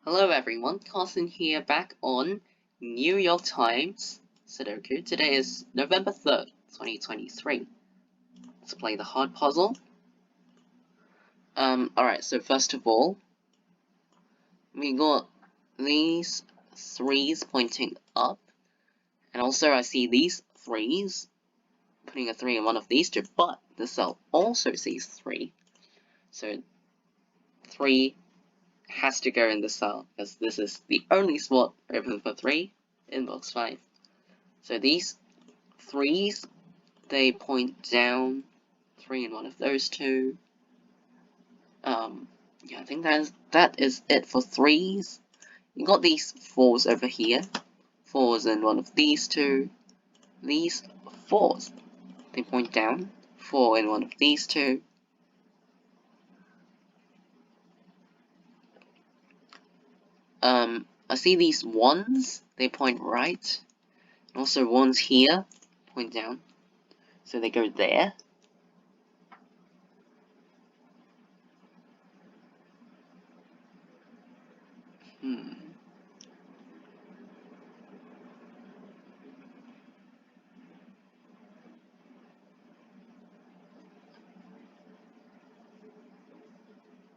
Hello everyone, Carson here back on New York Times Sudoku. Today is November 3rd, 2023. Let's play the hard puzzle. Alright, so first of all, we got these threes pointing up, and also I see these threes, putting a 3 in one of these two, but the cell also sees 3. So 3 has to go in the cell, because this is the only spot open for 3 in box 5. So these 3s, they point down, 3 in one of those two. Yeah, I think that is it for 3s. You got these 4s over here, 4s in one of these two. These 4s, they point down, 4 in one of these two. I see these 1s, they point right. Also 1s here, point down. So they go there.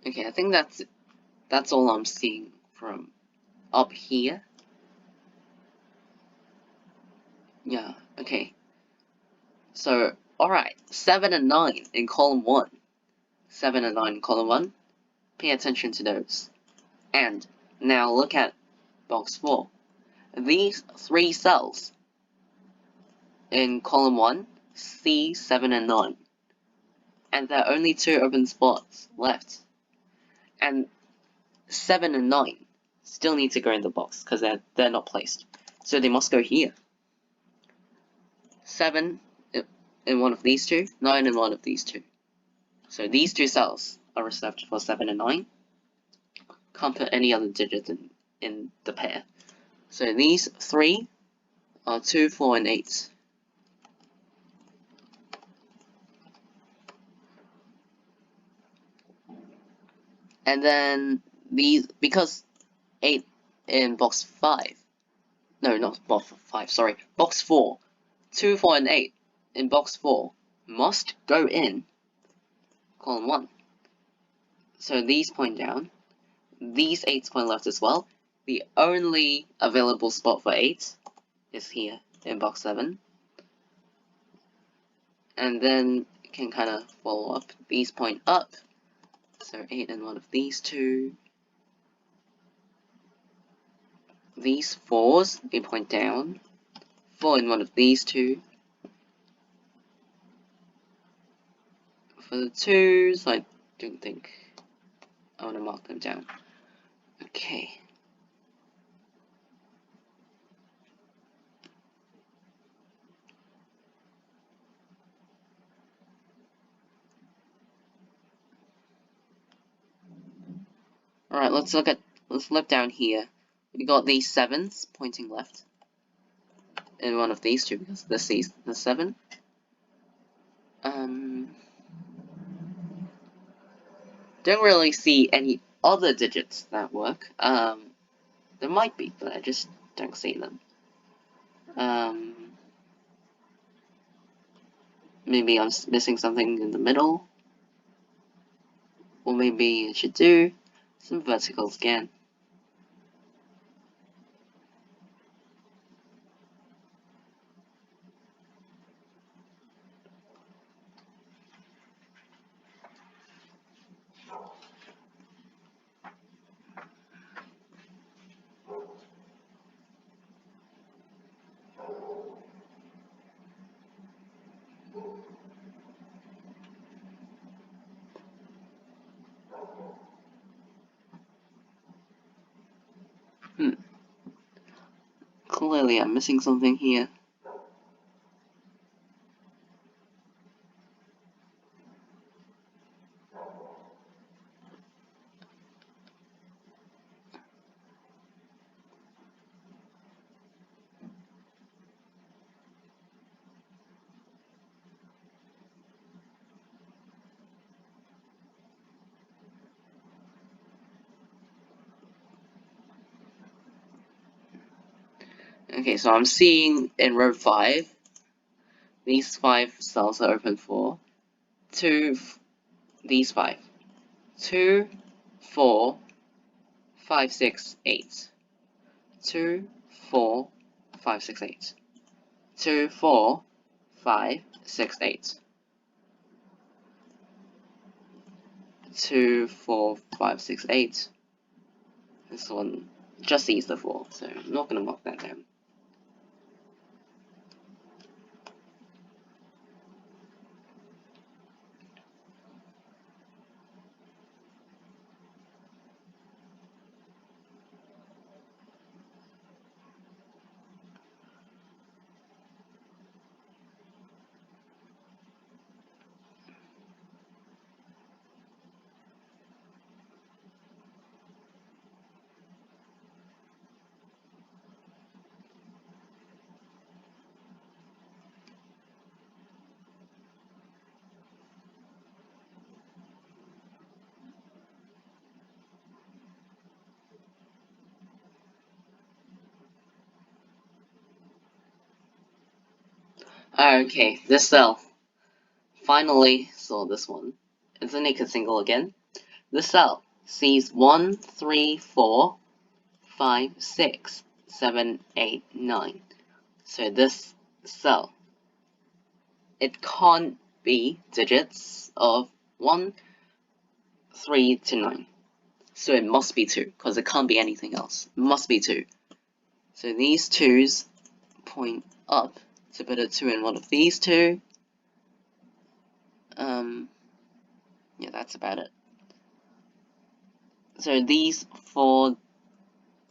Okay, I think that's all I'm seeing from up here. Yeah, okay. So, alright, 7 and 9 in column 1. 7 and 9 in column 1. Pay attention to those. And now look at box 4. These 3 cells in column 1 see 7 and 9. And there are only 2 open spots left. And 7 and 9 still need to go in the box because they're not placed. So they must go here. 7 in one of these two, 9 in one of these two. So these 2 cells are reserved for 7 and 9. Can't put any other digits in the pair. So these 3 are 2, 4, and 8. And then these, because 8 in box 5, no, not box 5, sorry, box 4, 2, 4, and 8 in box 4 must go in column 1. So these point down, these 8s point left as well. The only available spot for 8 is here in box 7. And then you can kind of follow up. These point up. So 8 in one of these two. These 4s, they point down. 4 in one of these two. For the 2s, I don't think I want to mark them down. Okay. Alright, let's look down here. We got these 7s pointing left. In one of these two, because this is the 7. Don't really see any other digits that work. There might be, but I just don't see them. Maybe I'm missing something in the middle. Or maybe I should do some vertical scan. Clearly I'm missing something here. Okay, so I'm seeing in row 5, these 5 cells are open for these 5. 2, 4, 5, 6, 8. 2, 4, 5, 6, 8. 2, 4, 5, 6, 8. 2, 4, 5, 6, 8. This one just sees the 4, so I'm not going to mark that down. Okay, this cell. Finally saw this one. It's a naked single again. This cell sees 1, 3, 4, 5, 6, 7, 8, 9. So this cell, it can't be digits of 1, 3 to 9. So it must be 2, because it can't be anything else. It must be 2. So these 2's point up. To put a 2 in one of these 2. Yeah, that's about it. So these 4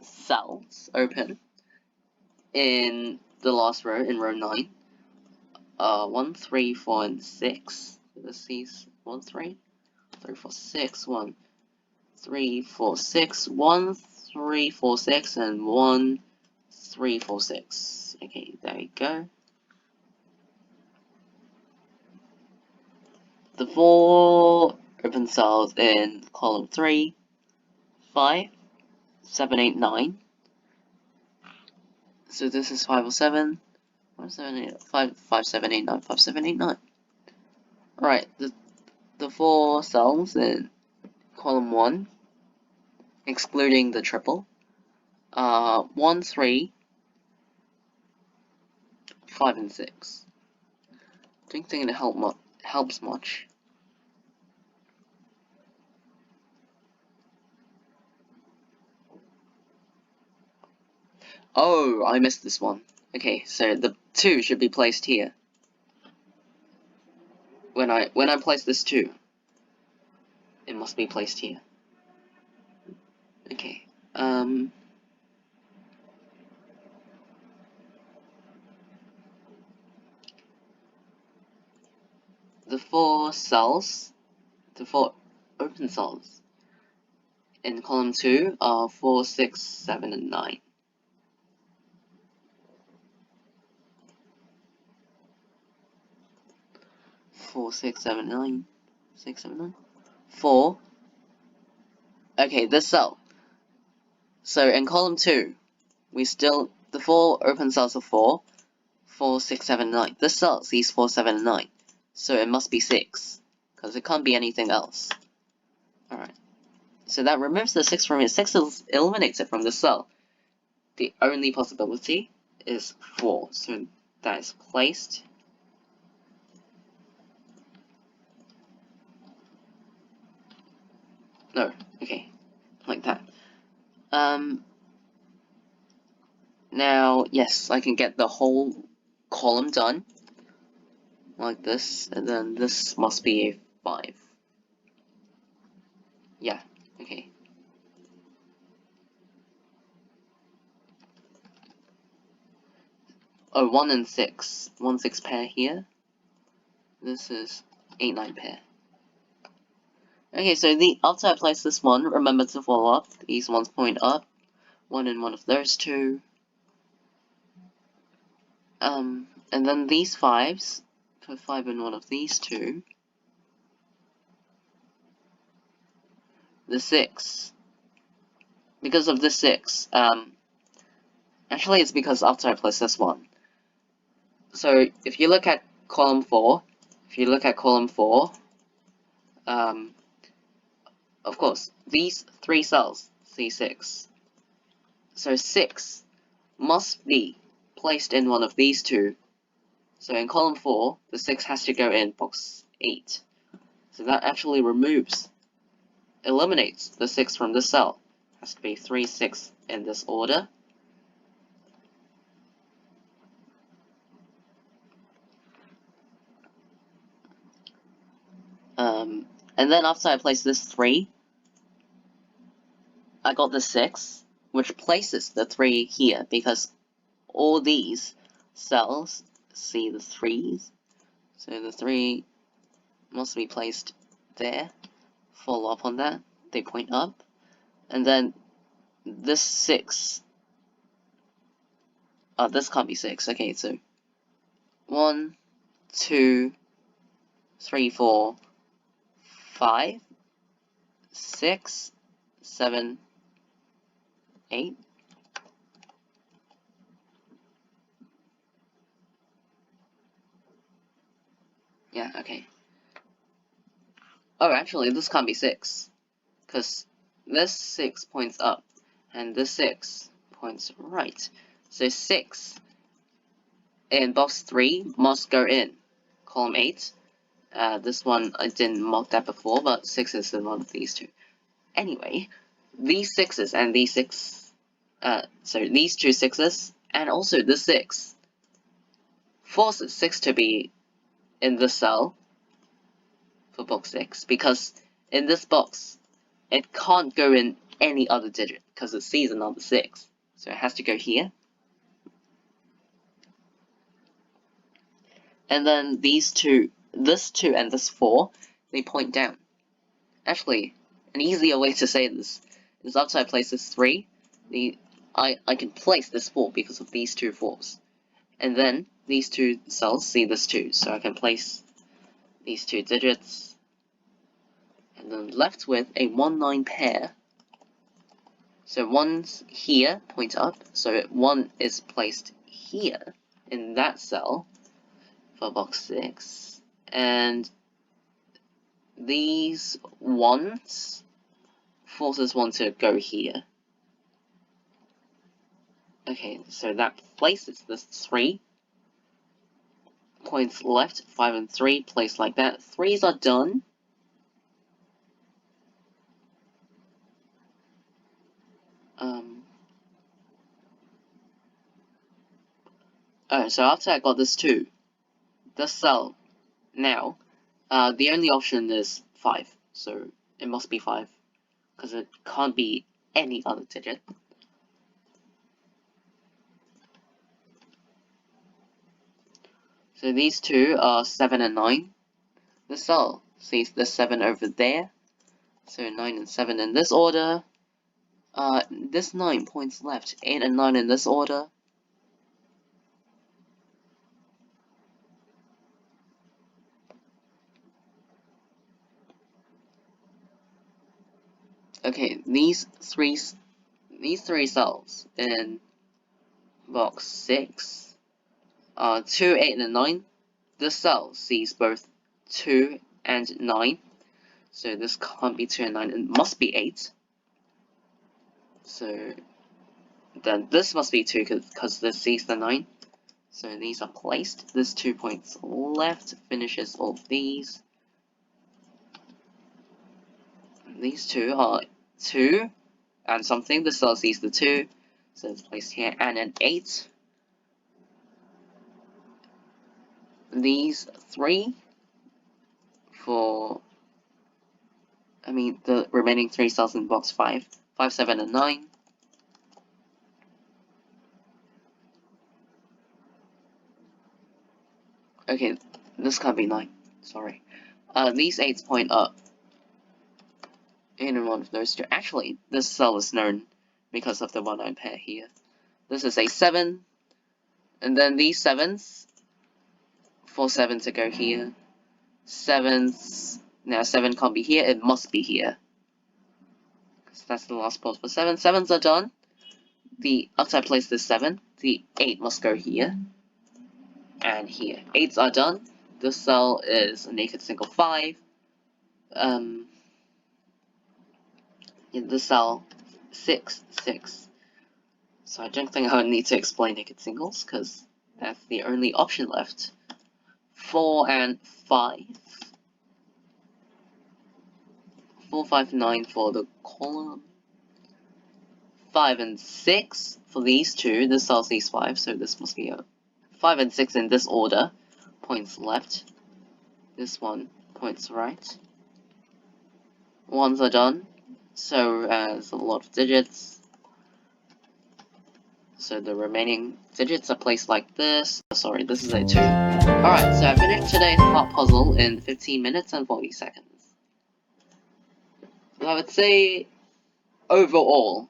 cells open in the last row, in row 9. 1, 3, 4, and 6. Let's see, 1, 3, 3, 4, 6, 1, 3, 4, 6, 1, 3, 4, 6, and 1, 3, 4, 6. Okay, there we go. The 4 open cells in column 3, 5, 7, 8, 9. So this is 5 or 7. 5, 7, 8, 5, 5, 7, 8, 9, 5, 7, 8, 9. Alright, the 4 cells in column 1, excluding the triple, 1, 3, 5, and 6. Don't think it helps much. Oh, I missed this one. Okay, so the 2 should be placed here. When I place this 2, it must be placed here. Okay. The 4 cells, the 4 open cells in column 2 are 4, 6, 7, and 9. 4, 6, 7, 9. 6, 7, 9. 4. Okay, this cell. So in column 2, the 4 open cells are 4, 4, 6, 7, 9. This cell sees 4, 7, and 9. So it must be 6, because it can't be anything else. Alright. So that removes the 6 from it. 6 eliminates it from the cell. The only possibility is 4. So that is placed. No, okay. Like that. Now, yes, I can get the whole column done. Like this, and then this must be a 5. Yeah, okay. Oh, 1 and 6. 1, 6 pair here. This is 8, 9 pair. Okay, so after I place this one, remember to follow up. These ones point up. 1 in one of those 2. And then these 5s, put 5 in one of these 2. The 6. Because of the 6, Actually, it's because after I place this one. So if you look at column 4, of course, these 3 cells, C6. So 6 must be placed in one of these 2. So in column 4, the 6 has to go in box 8. So that actually eliminates the 6 from this cell. It has to be 3, 6 in this order. And then after I place this 3, I got the 6, which places the 3 here, because all these cells see the 3s, so the 3 must be placed there. Follow up on that, they point up, and then this 6, this can't be 6, okay, so 1, 2, 3, 4, 5, 6, 7, 8. Yeah, okay. Oh, actually, this can't be 6, because this 6 points up, and this 6 points right. So 6 in box 3 must go in column 8. This one, I didn't mark that before, but 6 is in one of these 2. Anyway, these 6s and these 6, so these 2 6s, and also this 6, forces 6 to be in the cell for box 6, because in this box, it can't go in any other digit, because it sees another 6. So it has to go here. And then these 2, this 2 and this 4, they point down. Actually, an easier way to say this is after I place this 3, I can place this 4 because of these 2 4s. And then these 2 cells see this 2, so I can place these 2 digits. And then left with a 1-9 pair. So 1's here, point up, so 1 is placed here in that cell for box 6. And these 1s forces 1 to go here. Okay, so that places this 3. Points left, 5 and 3, placed like that. 3s are done. Oh, so after I got this 2, this cell, now, the only option is 5. So it must be 5, because it can't be any other digit. So these 2 are 7 and 9. The cell sees the 7 over there. So 9 and 7 in this order. This 9 points left. 8 and 9 in this order. Okay, these three cells in box 6 are 2, 8, and 9. This cell sees both 2 and 9. So this can't be 2 and 9, it must be 8. So then this must be 2 because this sees the 9. So these are placed. This 2 points left finishes all of these. These 2 are 2 and something. The cell sees the 2. So it's placed here, and an 8. These 3 for, the remaining 3 cells in box 5. 5, 7, and 9. Okay, this can't be 9. Sorry. These 8s point up in one of those 2. Actually, this cell is known because of the 1-9 pair here. This is a 7. And then these 7s, for 7 to go here. 7s, now 7 can't be here, it must be here. Because that's the last port for 7. 7s are done. after I place the 7, the 8 must go here and here. 8s are done. This cell is a naked single 5. In this cell 6, 6. So I don't think I would need to explain naked singles because that's the only option left. 4 and 5. 4, 5, 9 for the column. 5 and 6 for these two. This cell sees 5, so this must be a 5 and 6 in this order. Points left. This one points right. 1s are done. So as a lot of digits. So the remaining digits are placed like this. Sorry, this is a 2. Alright, so I finished today's heart puzzle in 15 minutes and 40 seconds. So I would say overall,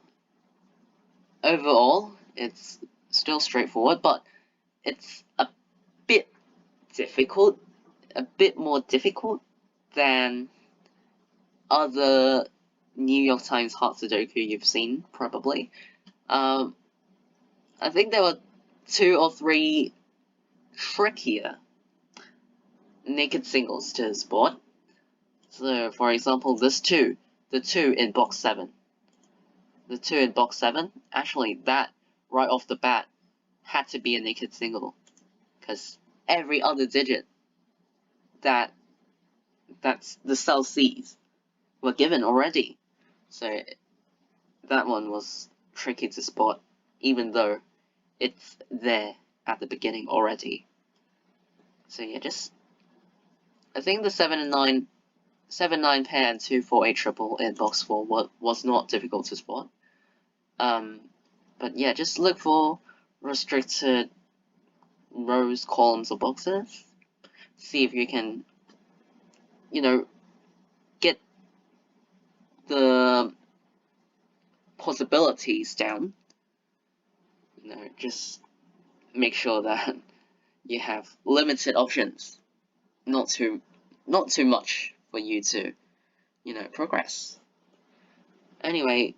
it's still straightforward, but it's a bit difficult, a bit more difficult than other New York Times heart Sudoku you've seen, probably. I think there were 2 or 3 trickier naked singles to spot. So, for example, this 2, the 2 in box 7. The 2 in box 7, actually, that, right off the bat, had to be a naked single. Because every other digit that's the cell sees were given already. So, that one was tricky to spot, even though it's there at the beginning already. So yeah, I think the 7 and 9 7-9 pair and 2-4-8 triple in box 4 was not difficult to spot. But yeah, just look for restricted rows, columns, or boxes. See if you can, get the possibilities down. Just make sure that you have limited options, not too much for you to, progress. Anyway,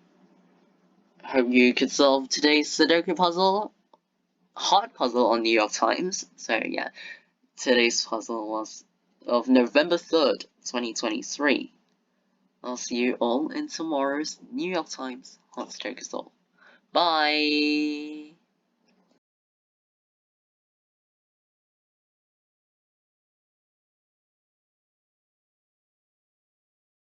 hope you could solve today's Sudoku puzzle, hard puzzle on New York Times. So yeah, today's puzzle was of November 3rd, 2023. I'll see you all in tomorrow's New York Times hot Sudoku solve. Bye!